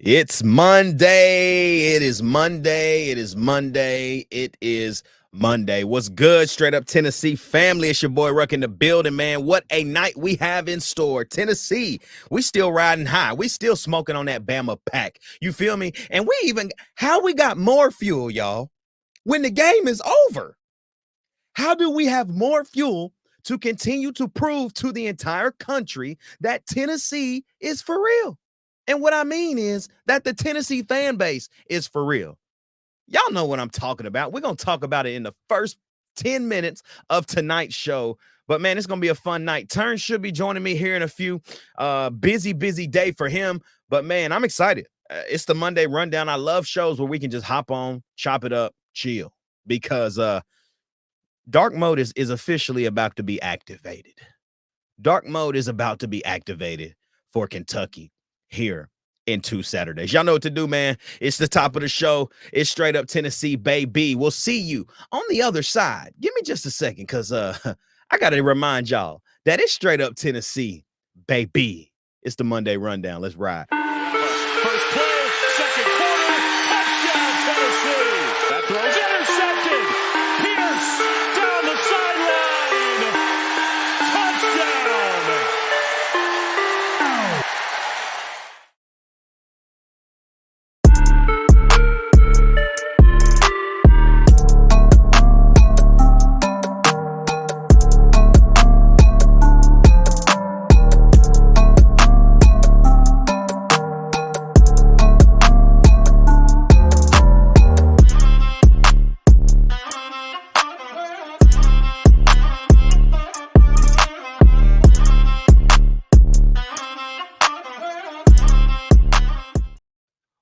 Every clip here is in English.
It's Monday. It is Monday. It is Monday. It is Monday. What's good, straight up Tennessee family? It's your boy Ruck in the building, man. What a night we have in store. Tennessee, we still riding high. We still smoking on that Bama pack. You feel me? And how we got more fuel, y'all, when the game is over? How do we have more fuel to continue to prove to the entire country that Tennessee is for real? And what I mean is that the Tennessee fan base is for real. Y'all know what I'm talking about. We're going to talk about it in the first 10 minutes of tonight's show. But, man, it's going to be a fun night. Turn should be joining me here in a few. Busy day for him. But, man, I'm excited. It's the Monday Rundown. I love shows where we can just hop on, chop it up, chill. Because dark mode is officially about to be activated. Dark mode is about to be activated for Kentucky here in 2 Saturdays. Y'all know what to do, man. It's the top of the show. It's straight up Tennessee, baby. We'll see you on the other side. Give me just a second, because I got to remind y'all that it's straight up Tennessee, baby. It's the Monday Rundown. Let's ride. First play, second quarter, touchdown Tennessee. That throw's intercepted. Pierce down the sideline. Touchdown.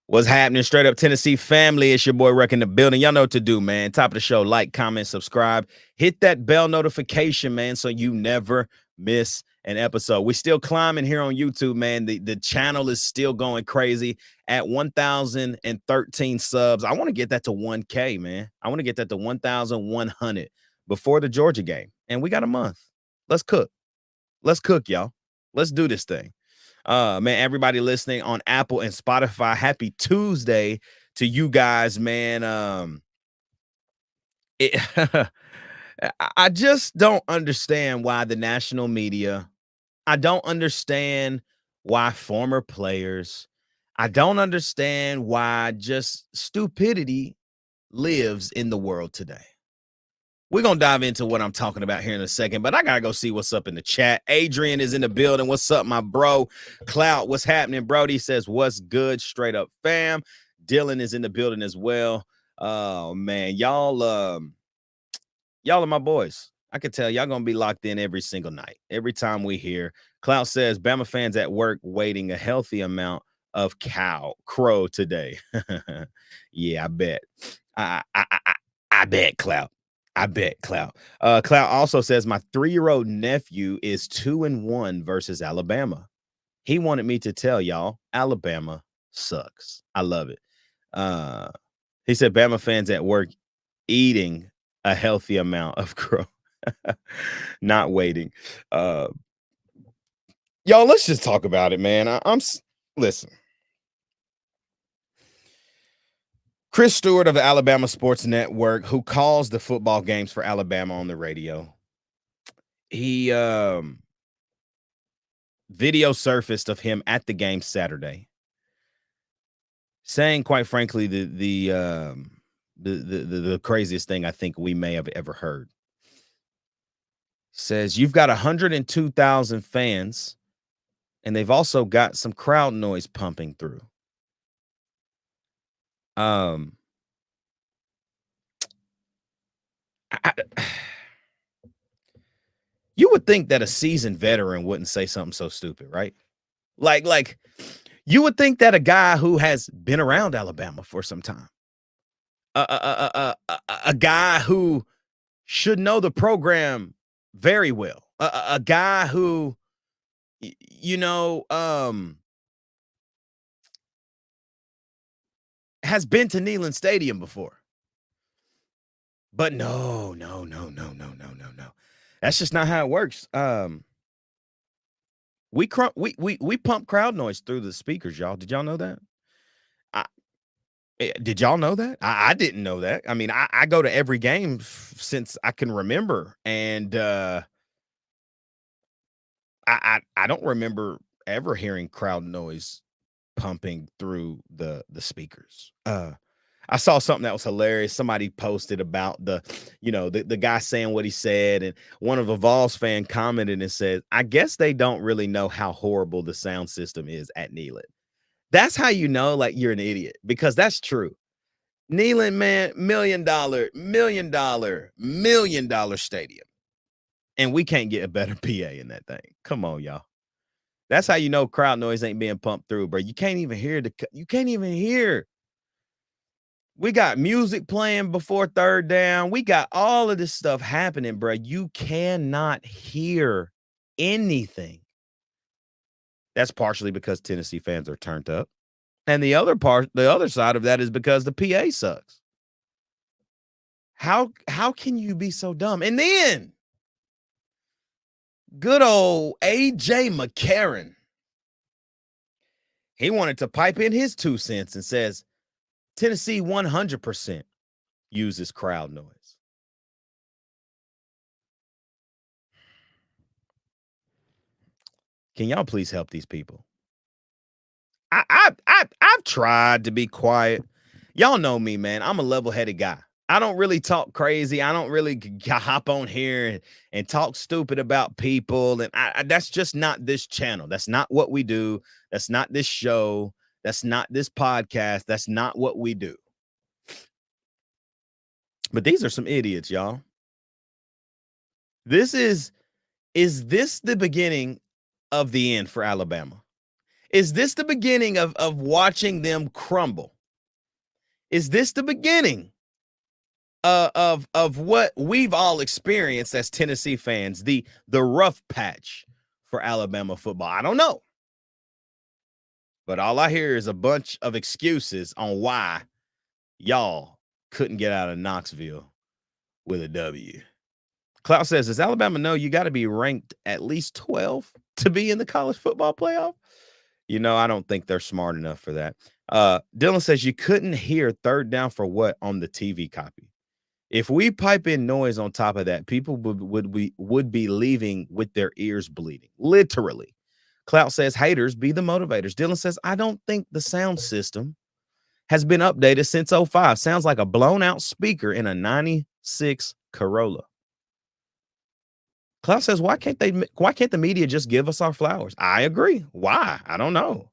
What's happening, straight up Tennessee family? It's your boy Ruck in the building. Y'all know what to do, man. Top of the show, like, comment, subscribe. Hit that bell notification, man, so you never miss an episode. We're still climbing here on YouTube, man. The channel is still going crazy at 1,013 subs. I want to get that to 1K, man. I want to get that to 1,100 before the Georgia game. And we got a month. Let's cook. Let's cook, y'all. Let's do this thing. Man, everybody listening on Apple and Spotify, happy Tuesday to you guys, man. I just don't understand why the national media, I don't understand why former players, I don't understand why just stupidity lives in the world today. We're going to dive into what I'm talking about here in a second, but I got to go see what's up in the chat. Adrian is in the building. What's up, my bro? Clout, what's happening? Brody says, what's good? Straight up fam. Dylan is in the building as well. Oh, man. Y'all are my boys. I can tell y'all going to be locked in every single night, every time we hear. Clout says, Bama fans at work waiting a healthy amount of crow today. Yeah, I bet. I bet, Clout. I bet, Clout. Clout also says, my 3-year-old nephew is 2-1 versus Alabama. He wanted me to tell y'all Alabama sucks. I love it. He said, Bama fans at work eating a healthy amount of crow. Not waiting. Y'all, let's just talk about it, man. Listen. Chris Stewart of the Alabama Sports Network, who calls the football games for Alabama on the radio, he video surfaced of him at the game Saturday, saying, quite frankly, the craziest thing I think we may have ever heard. Says, you've got 102,000 fans, and they've also got some crowd noise pumping through. You would think that a seasoned veteran wouldn't say something so stupid, right? Like you would think that a guy who has been around Alabama for some time, a guy who should know the program very well, a guy who, has been to Neyland Stadium before. But no. That's just not how it works. We pump crowd noise through the speakers, y'all. Did y'all know that? Did y'all know that? I didn't know that. I mean, I go to every game since I can remember, and I don't remember ever hearing crowd noise pumping through the speakers. I saw something that was hilarious. Somebody posted about the guy saying what he said, and one of the Vols fan commented and said, "I guess they don't really know how horrible the sound system is at Neyland." That's how you know, like, you're an idiot, because that's true. Neyland, man, $1 million stadium, and we can't get a better PA in that thing. Come on, y'all. That's how you know crowd noise ain't being pumped through, bro. You can't even hear you can't even hear. We got music playing before third down. We got all of this stuff happening, bro. You cannot hear anything. That's partially because Tennessee fans are turned up. And the other side of that is because the PA sucks. How can you be so dumb? And then good old AJ McCarron. He wanted to pipe in his 2 cents and says Tennessee 100% uses crowd noise. Can y'all please help these people? I've tried to be quiet. Y'all know me, man. I'm a level-headed guy. I don't really talk crazy. I don't really hop on here and talk stupid about people. And that's just not this channel. That's not what we do. That's not this show. That's not this podcast. That's not what we do. But these are some idiots, y'all. Is this the beginning of the end for Alabama? Is this the beginning of watching them crumble? Is this the beginning of what we've all experienced as Tennessee fans, the rough patch for Alabama football? I don't know. But all I hear is a bunch of excuses on why y'all couldn't get out of Knoxville with a W. Klaus says, does Alabama know you got to be ranked at least 12 to be in the college football playoff? I don't think they're smart enough for that. Dylan says you couldn't hear third down for what on the TV copy. If we pipe in noise on top of that, people would be leaving with their ears bleeding, literally. Clout says haters be the motivators. Dylan says I don't think the sound system has been updated since 05. Sounds like a blown out speaker in a 96 Corolla. Klaus says, why can't the media just give us our flowers? I agree. Why? I don't know.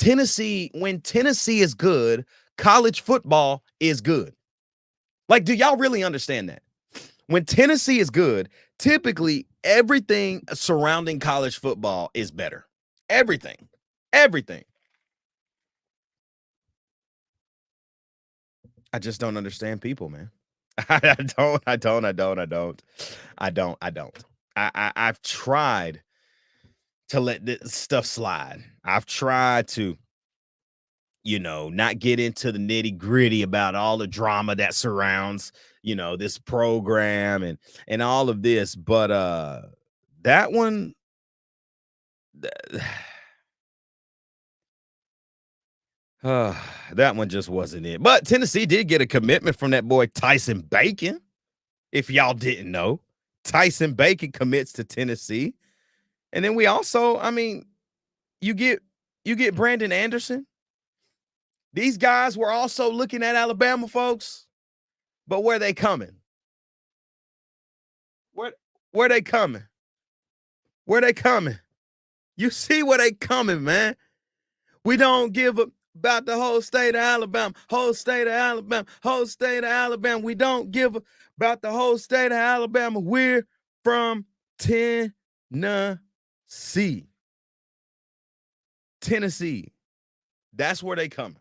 When Tennessee is good, college football is good. Like, do y'all really understand that? When Tennessee is good, typically everything surrounding college football is better. Everything. I just don't understand people, man. I don't. I've tried to let this stuff slide. I've tried to, not get into the nitty gritty about all the drama that surrounds, this program and all of this. But that one, that one just wasn't it. But Tennessee did get a commitment from that boy Tyson Bacon. If y'all didn't know, Tyson Bacon commits to Tennessee. And then we also, you get Brandon Anderson. These guys were also looking at Alabama, folks. But where they coming? Where they coming? Where they coming? You see where they coming, man. We don't give about the whole state of Alabama. Whole state of Alabama. Whole state of Alabama. We don't give about the whole state of Alabama. We're from Tennessee. Tennessee. That's where they coming.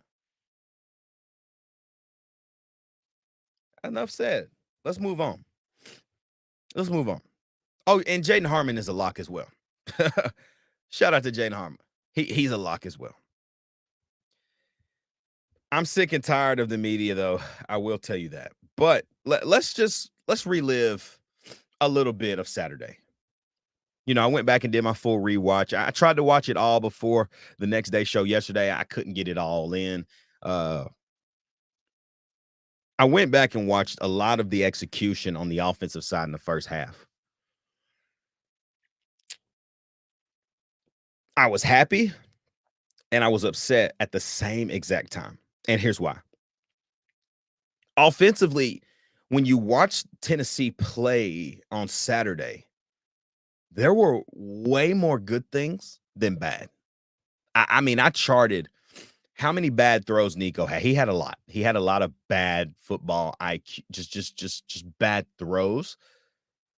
Enough said. Let's move on. Oh, and Jaden Harmon is a lock as well. Shout out to Jaden Harmon. He's a lock as well. I'm sick and tired of the media, though. I will tell you that. But let's relive a little bit of Saturday. I went back and did my full rewatch. I tried to watch it all before the next day show yesterday. I couldn't get it all in. I went back and watched a lot of the execution on the offensive side in the first half. I was happy and I was upset at the same exact time. And here's why. Offensively, when you watch Tennessee play on Saturday, there were way more good things than bad. I mean, I charted how many bad throws Nico had. He had a lot. He had a lot of bad football IQ, just bad throws.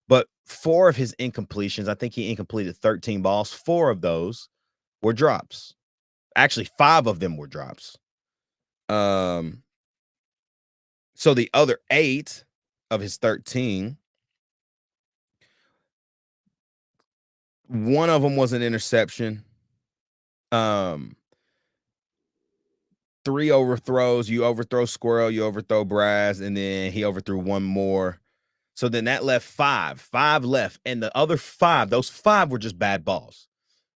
But 4 of his incompletions, I think he incompleted 13 balls. 4 of those were drops. Actually, 5 of them were drops. So the other 8 of his 13, one of them was an interception. 3 overthrows. You overthrow Squirrel, you overthrow Braz, and then he overthrew one more. So then that left 5. 5 left. And the other 5, those 5 were just bad balls,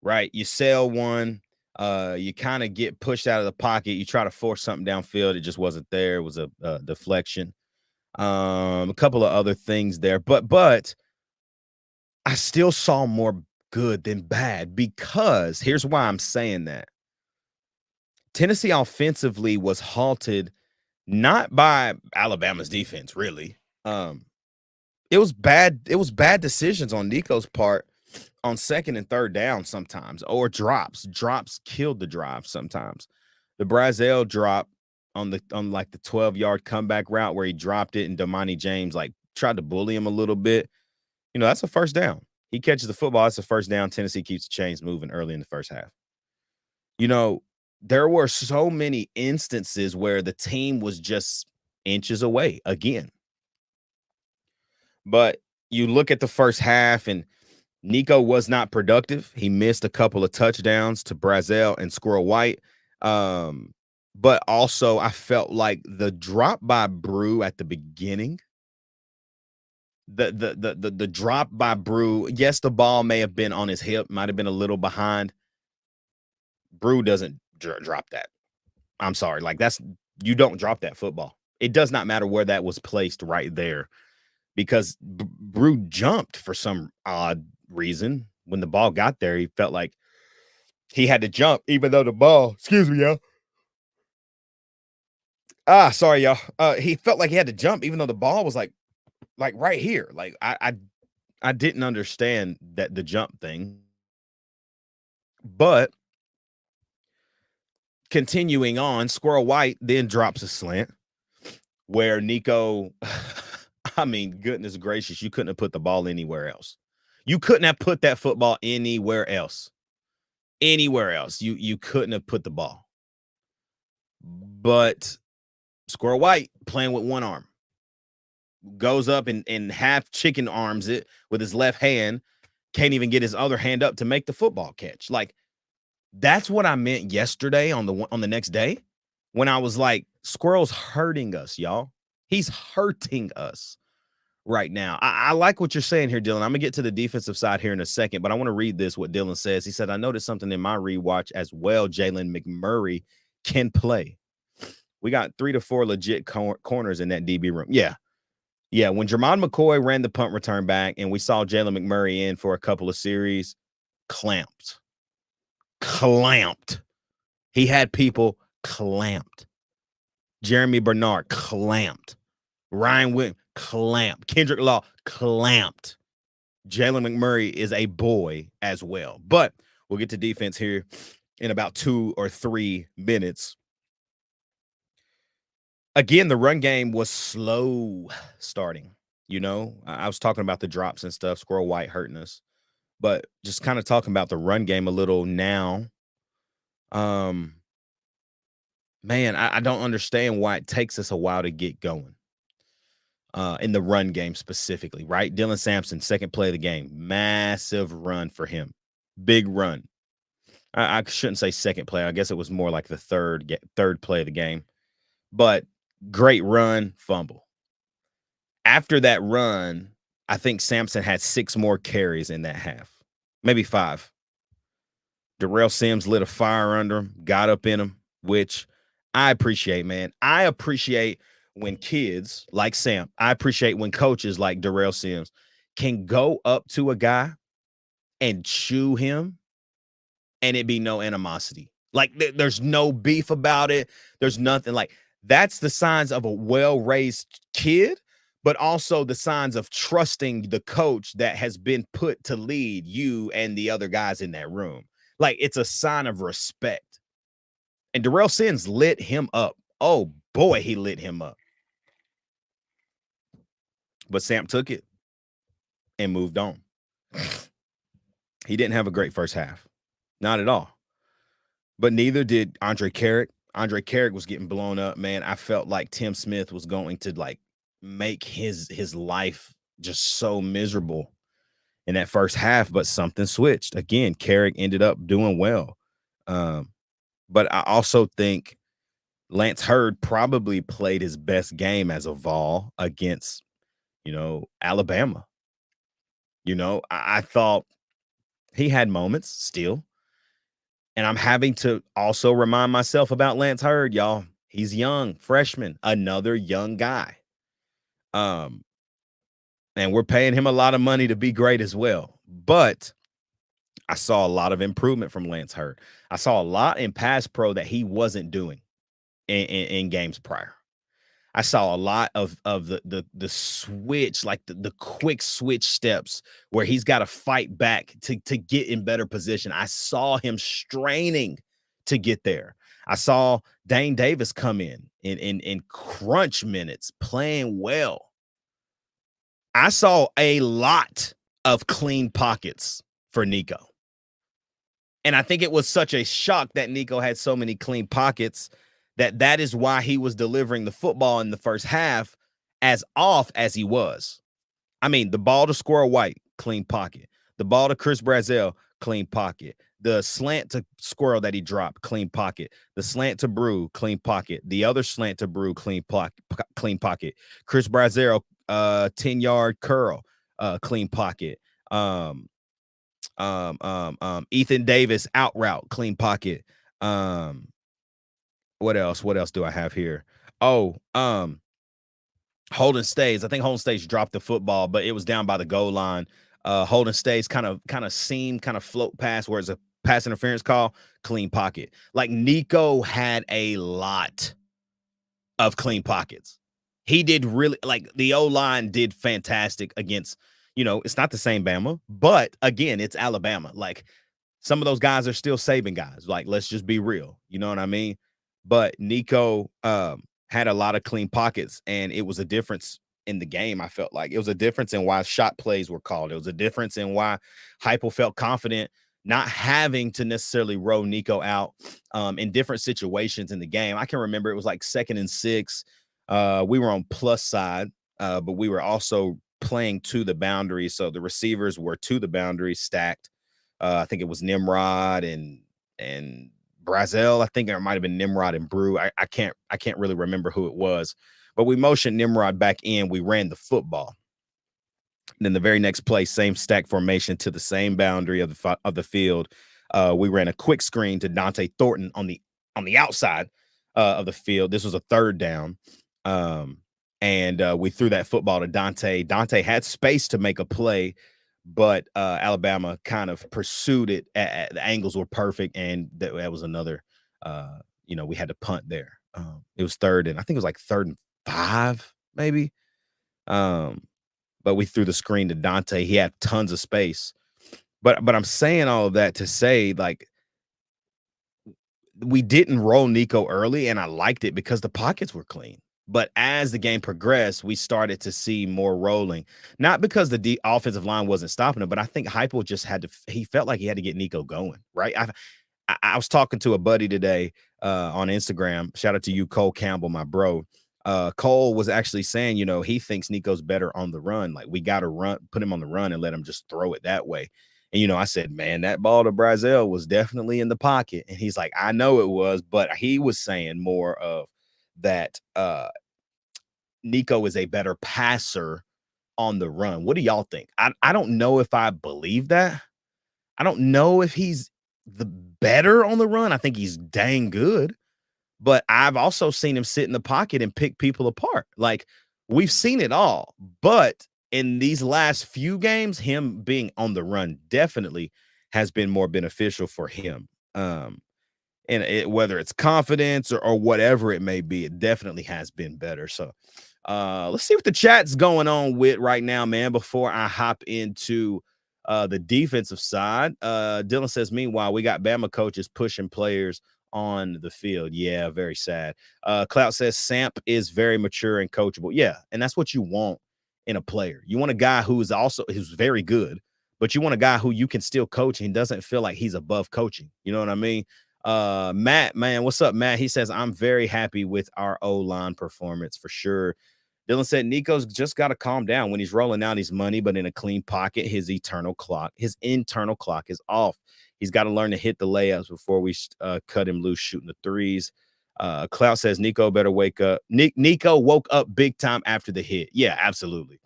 right? You sail one, you kind of get pushed out of the pocket. You try to force something downfield. It just wasn't there. It was a deflection. A couple of other things there. But I still saw more good than bad, because here's why I'm saying that. Tennessee offensively was halted not by Alabama's defense, really. It was bad decisions on Nico's part on second and third down sometimes, or drops. Drops killed the drive sometimes. The Brazel drop on like the 12-yard comeback route where he dropped it and Damani James like tried to bully him a little bit. That's a first down. He catches the football, it's a first down. Tennessee keeps the chains moving early in the first half. There were so many instances where the team was just inches away again. But you look at the first half and Nico was not productive. He missed a couple of touchdowns to Brazel and Squirrel White. But also I felt like the drop by Brew at the beginning, the drop by Brew, yes, the ball may have been on his hip, might have been a little behind. Brew doesn't drop that. I'm sorry. Like, you don't drop that football. It does not matter where that was placed right there, because Brew jumped for some odd reason. When the ball got there, he felt like he had to jump, even though the ball, excuse me, y'all. Sorry, y'all. He felt like he had to jump, even though the ball was like right here. Like, I didn't understand the jump thing. But continuing on, Squirrel White then drops a slant where Nico, I mean, goodness gracious, you couldn't have put the ball anywhere else. You couldn't have put that football anywhere else. Anywhere else. You couldn't have put the ball. But Squirrel White, playing with one arm, goes up and half chicken arms it with his left hand, can't even get his other hand up to make the football catch. Like, that's what I meant yesterday on the next day, when I was like, Squirrel's hurting us, y'all. He's hurting us right now. I like what you're saying here, Dylan. I'm gonna get to the defensive side here in a second, but I want to read this, what Dylan says. He said, I noticed something in my rewatch as well. Jalen McMurray can play. We got 3 to 4 legit corners in that DB room. Yeah. When Jermon McCoy ran the punt return back and we saw Jalen McMurray in for a couple of series, clamped. He had people clamped. Jeremy Bernard clamped. Ryan Witt clamped. Kendrick Law clamped. Jalen McMurray is a boy as well. But we'll get to defense here in about 2 or 3 minutes. Again, the run game was slow starting. I was talking about the drops and stuff, Squirrel White hurting us, but just kind of talking about the run game a little now. Man, I don't understand why it takes us a while to get going. In the run game specifically, right? Dylan Sampson, second play of the game, massive run for him, big run. I shouldn't say second play. I guess it was more like the third play of the game, but great run, fumble. After that run, I think Sampson had 6 more carries in that half, maybe 5. Darrell Sims lit a fire under him, got up in him, which I appreciate, man. I appreciate when kids like Sam, I appreciate when coaches like Darrell Sims can go up to a guy and chew him and it be no animosity. Like there's no beef about it. There's nothing like that's the signs of a well-raised kid, but also the signs of trusting the coach that has been put to lead you and the other guys in that room. Like it's a sign of respect. And Darrell Sims lit him up. Oh boy, he lit him up. But Sam took it and moved on. He didn't have a great first half. Not at all. But neither did Andre Carrick. Andre Carrick was getting blown up, man. I felt like Tim Smith was going to like make his life just so miserable in that first half, but something switched. Again, Carrick ended up doing well. But I also think Lance Hurd probably played his best game as a Vol against, Alabama. I thought he had moments still. And I'm having to also remind myself about Lance Hurd, y'all. He's young, freshman, another young guy. And we're paying him a lot of money to be great as well. But I saw a lot of improvement from Lance Hurd. I saw a lot in pass pro that he wasn't doing in games prior. I saw a lot of the switch, like the quick switch steps where he's got to fight back to get in better position. I saw him straining to get there. I saw Dane Davis come in crunch minutes, playing well. I saw a lot of clean pockets for Nico. And I think it was such a shock that Nico had so many clean pockets that is why he was delivering the football in the first half as off as he was. I mean, the ball to Squirrel White, clean pocket. The ball to Chris Brazzell, clean pocket. The slant to Squirrel that he dropped, clean pocket. The slant to Brew, clean pocket. The other slant to Brew, clean pocket. Chris Brazzell, 10-yard curl, clean pocket. Ethan Davis out route, clean pocket. What else do I have here? Holden Stays. I think Holden Stays dropped the football, but it was down by the goal line. Holden Stays kind of float pass where it's a pass interference call, clean pocket. Like Nico had a lot of clean pockets. He did really, like the O-line did fantastic against, it's not the same Bama, but again, it's Alabama. Like some of those guys are still saving guys. Like, let's just be real. You know what I mean? But Nico had a lot of clean pockets, and it was a difference in the game. I felt like it was a difference in why shot plays were called. It was a difference in why Heupel felt confident not having to necessarily roll Nico out in different situations in the game. I can remember it was like 2nd and 6. We were on plus side, but we were also playing to the boundary. So the receivers were to the boundary stacked. I think it was Nimrod and Brazzell. I think there might have been Nimrod and Brew. I can't really remember who it was, but we motioned Nimrod back in. We ran the football. And then the very next play, same stack formation to the same boundary of the field. We ran a quick screen to Dante Thornton on the outside of the field. This was a 3rd down. And we threw that football to Dante. Dante had space to make a play, but Alabama kind of pursued it. The angles were perfect, and that was another. We had to punt there. It was 3rd, and I think it was like 3rd and 5, maybe. But we threw the screen to Dante. He had tons of space. But I'm saying all of that to say, like, we didn't roll Nico early, and I liked it because the pockets were clean. But as the game progressed, we started to see more rolling. Not because the offensive line wasn't stopping him, but I think Heupel just he felt like he had to get Nico going, right? I was talking to a buddy today on Instagram. Shout out to you, Cole Campbell, my bro. Cole was actually saying, he thinks Nico's better on the run. Like, we got to put him on the run and let him just throw it that way. And, I said, man, that ball to Brazzell was definitely in the pocket. And he's like, I know it was, but he was saying more of that Nico is a better passer on the run. What do y'all think? I don't know if I believe that. I don't know if he's the better on the run. I think he's dang good. But I've also seen him sit in the pocket and pick people apart. Like, we've seen it all. But in these last few games, him being on the run definitely has been more beneficial for him. And whether it's confidence or whatever it may be, it definitely has been better. So let's see what the chat's going on with right now, man, before I hop into the defensive side. Dylan says, meanwhile, we got Bama coaches pushing players on the field. Yeah, very sad. Clout says Samp is very mature and coachable. Yeah, and that's what you want in a player. You want a guy who's very good, but you want a guy who you can still coach and doesn't feel like he's above coaching. You know what I mean? Matt, man, what's up, Matt? He says, I'm very happy with our O-line performance for sure. Dylan said Nico's just got to calm down when he's rolling out his money, but in a clean pocket, his internal clock is off. He's got to learn to hit the layups before we cut him loose shooting the threes. Clout says Nico better wake up. Nico woke up big time after the hit. Yeah, absolutely.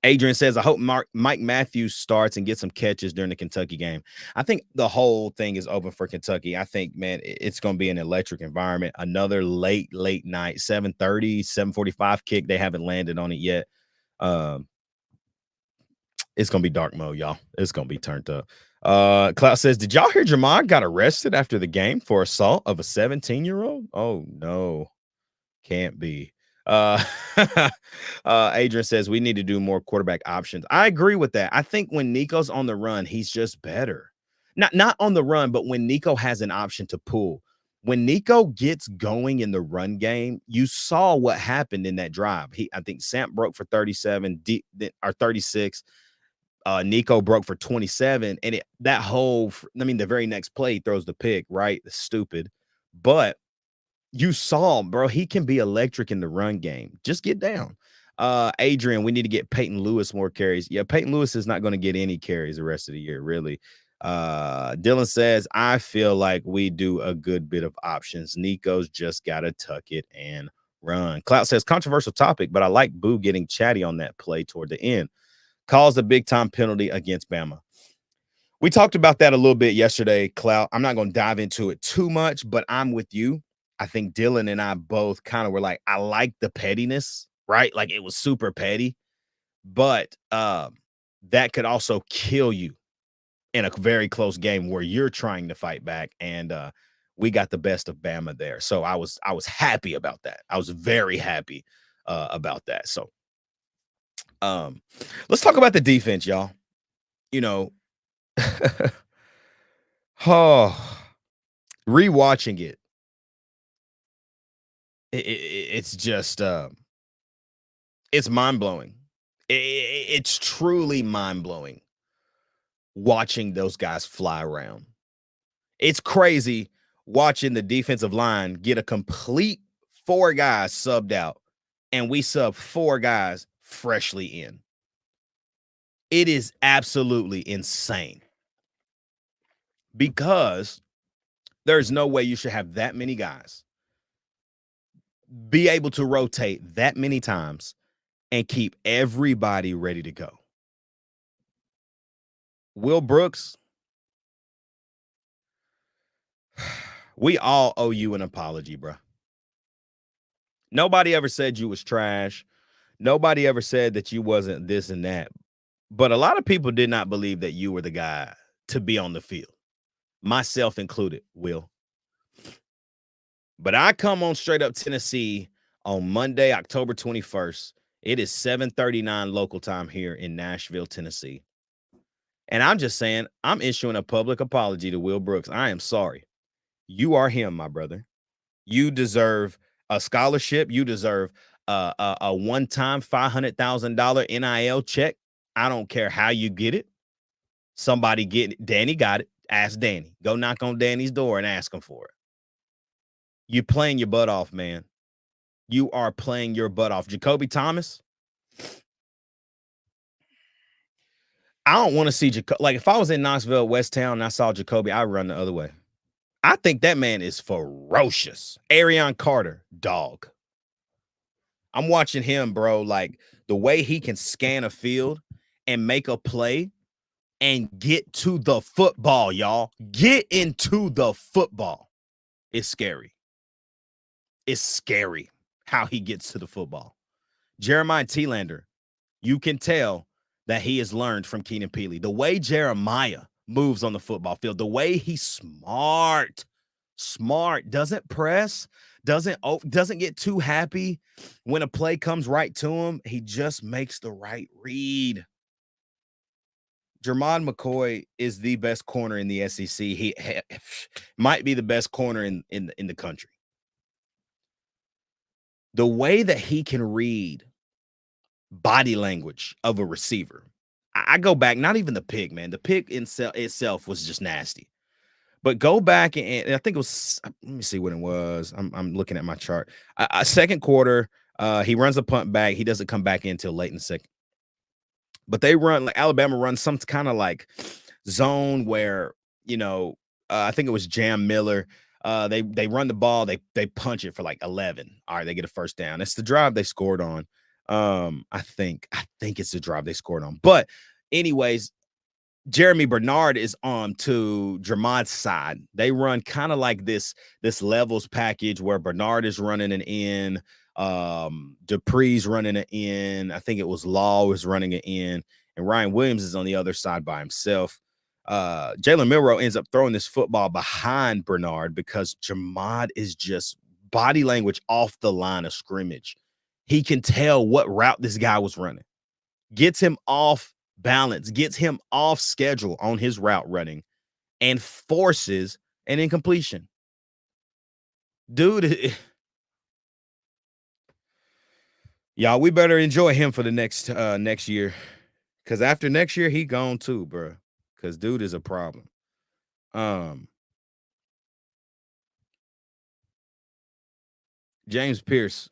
Adrian says, I hope Mike Matthews starts and gets some catches during the Kentucky game. I think the whole thing is open for Kentucky. I think, man, it's going to be an electric environment. Another late night, 7:30, 7:45 kick. They haven't landed on it yet. It's going to be dark mode, y'all. It's going to be turned up. Clout says, did y'all hear Jamar got arrested after the game for assault of a 17-year-old? Oh, no. Can't be. Adrian says we need to do more quarterback options. I agree with that. I think when Nico's on the run, he's just better. Not on the run, but when Nico has an option to pull. When Nico gets going in the run game, you saw what happened in that drive. I think Samp broke for 37 or 36. Nico broke for 27, and the very next play he throws the pick, right? Stupid, but you saw him, bro. He can be electric in the run game. Just get down. Adrian, we need to get Peyton Lewis more carries. Yeah, Peyton Lewis is not going to get any carries the rest of the year, really. Dylan says, I feel like we do a good bit of options. Nico's just got to tuck it and run. Clout says, controversial topic, but I like Boo getting chatty on that play toward the end. Caused a big-time penalty against Bama. We talked about that a little bit yesterday, Clout. I'm not going to dive into it too much, but I'm with you. I think Dylan and I both kind of were like, I like the pettiness, right? Like it was super petty, but that could also kill you in a very close game where you're trying to fight back. And we got the best of Bama there. So I was happy about that. I was very happy about that. So let's talk about the defense, y'all. You know, rewatching it. It's just it's mind-blowing. It's truly mind-blowing watching those guys fly around. It's crazy watching the defensive line get a complete 4 guys subbed out, and we sub 4 guys freshly in. It is absolutely insane because there's no way you should have that many guys be able to rotate that many times and keep everybody ready to go. Will Brooks, we all owe you an apology, bro. Nobody ever said you was trash. Nobody ever said that you wasn't this and that. But a lot of people did not believe that you were the guy to be on the field, myself included, Will. But I come on Straight Up Tennessee on Monday, October 21st. It is 7:39 local time here in Nashville, Tennessee. And I'm just saying, I'm issuing a public apology to Will Brooks. I am sorry. You are him, my brother. You deserve a scholarship. You deserve a one-time $500,000 NIL check. I don't care how you get it. Somebody get it. Danny got it. Ask Danny. Go knock on Danny's door and ask him for it. You playing your butt off, man. You are playing your butt off. Jacoby Thomas. I don't want to see Jacoby. Like if I was in Knoxville, West Town, and I saw Jacoby, I'd run the other way. I think that man is ferocious. Arion Carter, dog. I'm watching him, bro. Like the way he can scan a field and make a play and get to the football, y'all. Get into the football. It's scary. is scary how he gets to the football. Jeremiah Telander, you can tell that he has learned from Keenan Peely. The way Jeremiah moves on the football field, the way he's smart, doesn't press, doesn't get too happy when a play comes right to him. He just makes the right read. Jermon McCoy is the best corner in the SEC. He might be the best corner in the country. The way that he can read body language of a receiver. I go back, not even the pick, man. The pick itself was just nasty. But go back and I think it was, let me see what it was. I'm looking at my chart. Second quarter, he runs a punt back. He doesn't come back in until late in the second. But they run, like Alabama runs some kind of like zone where, I think it was Jam Miller. They run the ball, they punch it for like 11. All right, they get a first down. It's the drive they scored on. I think it's the drive they scored on. But anyways, Jeremy Bernard is on to Jermod's side. They run kind of like this levels package where Bernard is running an in, Dupree's running an in. I think it was Law was running an in, and Ryan Williams is on the other side by himself. Jalen Milroe ends up throwing this football behind Bernard because Jermod is just body language off the line of scrimmage. He can tell what route this guy was running, gets him off balance, gets him off schedule on his route running, and forces an incompletion. Dude, y'all, we better enjoy him for the next year, because after next year, he gone too, bro. Because dude is a problem. James Pierce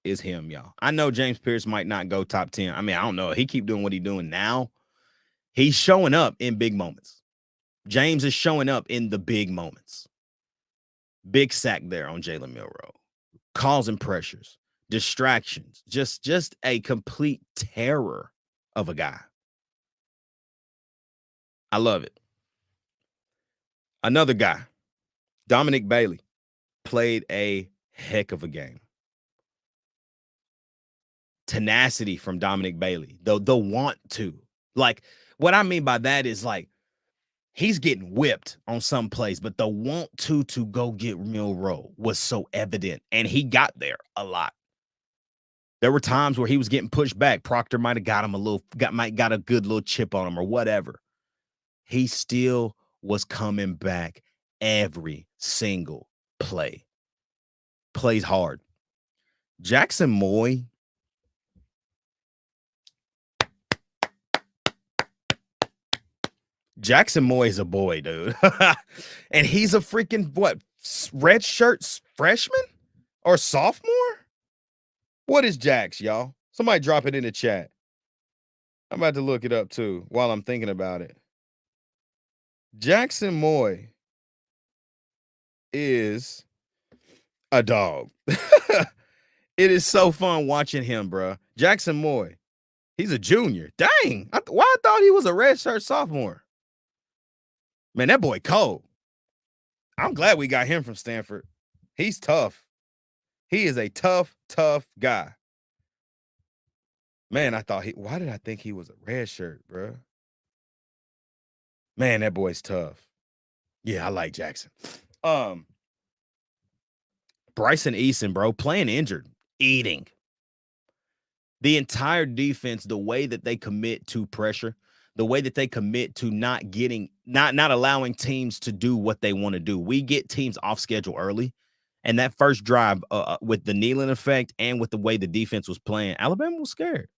is him, y'all. I know James Pierce might not go top 10. I mean, I don't know. He keep doing what he's doing now. He's showing up in big moments. James is showing up in the big moments. Big sack there on Jalen Milroe. Causing pressures, distractions, just a complete terror of a guy. I love it. Another guy, Dominic Bailey, played a heck of a game. Tenacity from Dominic Bailey, the want to. Like, what I mean by that is, like, he's getting whipped on some plays, but the want to go get Milroe was so evident, and he got there a lot. There were times where he was getting pushed back. Proctor might have got him got a good little chip on him or whatever. He still was coming back every single play. Plays hard. Jackson Moy. Jackson Moy is a boy, dude. And he's a freaking, red shirt freshman or sophomore? What is Jax, y'all? Somebody drop it in the chat. I'm about to look it up, too, while I'm thinking about it. Jackson Moy is a dog. It is so fun watching him, bro. Jackson Moy, he's a junior. Dang. I thought he was a redshirt sophomore? Man, that boy cold. I'm glad we got him from Stanford. He's tough. He is a tough guy. Man, why did I think he was a red shirt, bro? Man, that boy's tough. Yeah, I like Jackson. Bryson Eason, bro, playing injured, eating. The entire defense, the way that they commit to pressure, the way that they commit to not allowing teams to do what they want to do. We get teams off schedule early, and that first drive with the kneeling effect and with the way the defense was playing, Alabama was scared.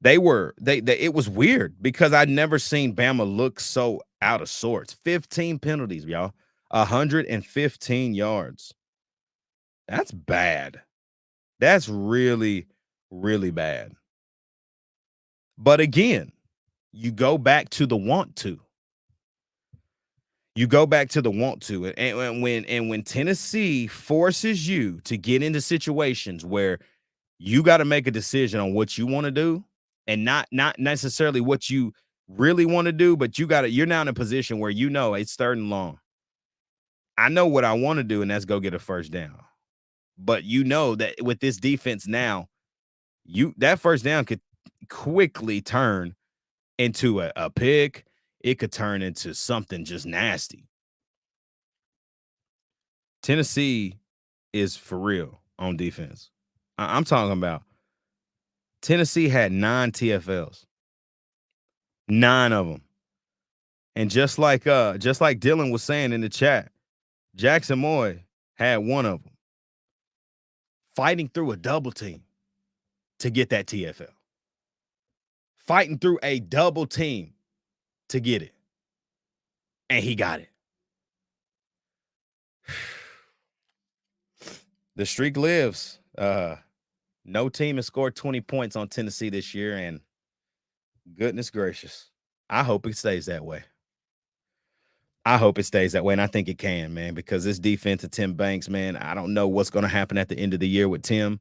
It was weird because I'd never seen Bama look so out of sorts. 15 penalties, y'all. 115 yards. That's bad. That's really, really bad. But again, you go back to the want to. And when Tennessee forces you to get into situations where you got to make a decision on what you want to do and not necessarily what you really want to do, but you're now in a position where it's third and long. I know what I want to do, and that's go get a first down. But you know that with this defense now, that first down could quickly turn into a pick. It could turn into something just nasty. Tennessee is for real on defense. I'm talking about Tennessee had 9 TFLs, 9 of them, and just like Dylan was saying in the chat, Jackson Moy had 1 of them, fighting through a double team to get that TFL, fighting through a double team to get it, and he got it. The streak lives. No team has scored 20 points on Tennessee this year, and goodness gracious, I hope it stays that way. I hope it stays that way, and I think it can, man, because this defense of Tim Banks, man, I don't know what's going to happen at the end of the year with Tim.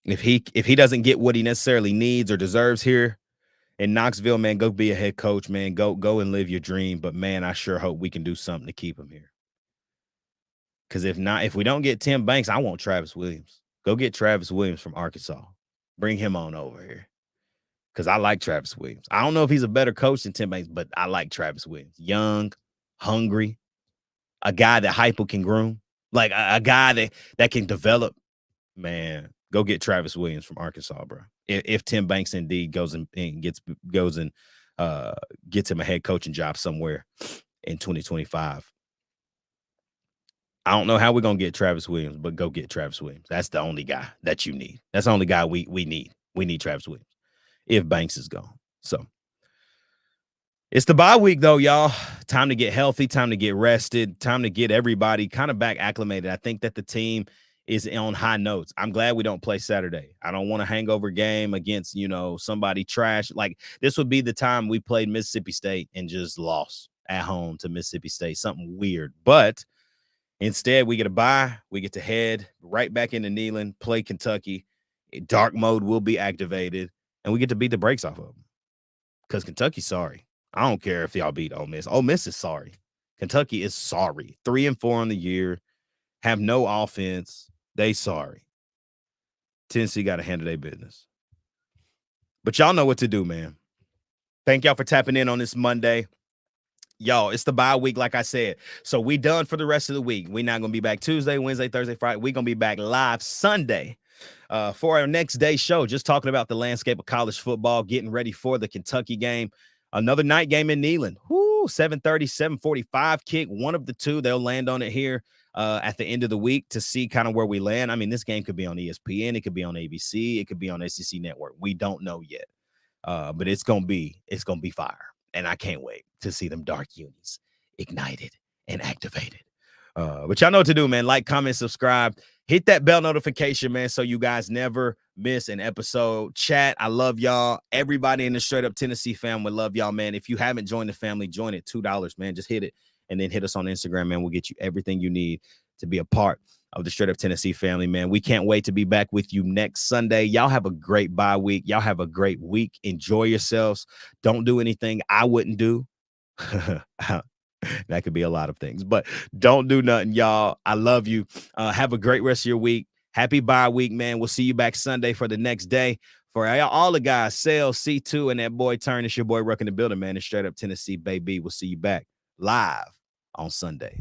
If he doesn't get what he necessarily needs or deserves here in Knoxville, man, go be a head coach, man. Go and live your dream. But, man, I sure hope we can do something to keep him here. Because if we don't get Tim Banks, I want Travis Williams. Go get Travis Williams from Arkansas. Bring him on over here. Because I like Travis Williams. I don't know if he's a better coach than Tim Banks, but I like Travis Williams. Young, hungry, a guy that Heupel can groom, like a guy that can develop. Man, go get Travis Williams from Arkansas, bro. If Tim Banks indeed goes and gets him a head coaching job somewhere in 2025. I don't know how we're going to get Travis Williams, but go get Travis Williams. That's the only guy that you need. That's the only guy we need. We need Travis Williams if Banks is gone. So it's the bye week, though, y'all. Time to get healthy, time to get rested, time to get everybody kind of back acclimated. I think that the team is on high notes. I'm glad we don't play Saturday. I don't want a hangover game against, somebody trash. Like, this would be the time we played Mississippi State and just lost at home to Mississippi State. Something weird. But instead, we get a bye. We get to head right back into Neyland, play Kentucky. Dark mode will be activated, and we get to beat the brakes off of them. Because Kentucky's sorry. I don't care if y'all beat Ole Miss. Ole Miss is sorry. Kentucky is sorry. 3-4 on the year. Have no offense. They sorry. Tennessee got to handle their business. But y'all know what to do, man. Thank y'all for tapping in on this Monday. Y'all, it's the bye week, like I said. So we done for the rest of the week. We're not going to be back Tuesday, Wednesday, Thursday, Friday. We're going to be back live Sunday for our next day show, just talking about the landscape of college football, getting ready for the Kentucky game. Another night game in Neyland. 7:30, 7:45 kick. One of the two. They'll land on it here at the end of the week to see kind of where we land. I mean, this game could be on ESPN. It could be on ABC. It could be on SEC Network. We don't know yet. But it's gonna be fire. And I can't wait to see them dark unis ignited and activated. But y'all know what to do, man. Like, comment, subscribe. Hit that bell notification, man, so you guys never miss an episode. Chat, I love y'all. Everybody in the Straight Up Tennessee family love y'all, man. If you haven't joined the family, join it. $2, man. Just hit it and then hit us on Instagram, man. We'll get you everything you need to be a part of the Straight Up Tennessee family, man. We can't wait to be back with you next Sunday. Y'all have a great bye week. Y'all have a great week. Enjoy yourselves. Don't do anything I wouldn't do. That could be a lot of things, but don't do nothing, y'all. I love you. Have a great rest of your week. Happy bye week, man. We'll see you back Sunday for the next day. For all the guys, Sales, C2, and that boy Turn, it's your boy Rucking the Building, man. It's Straight Up Tennessee, baby. We'll see you back live on Sunday.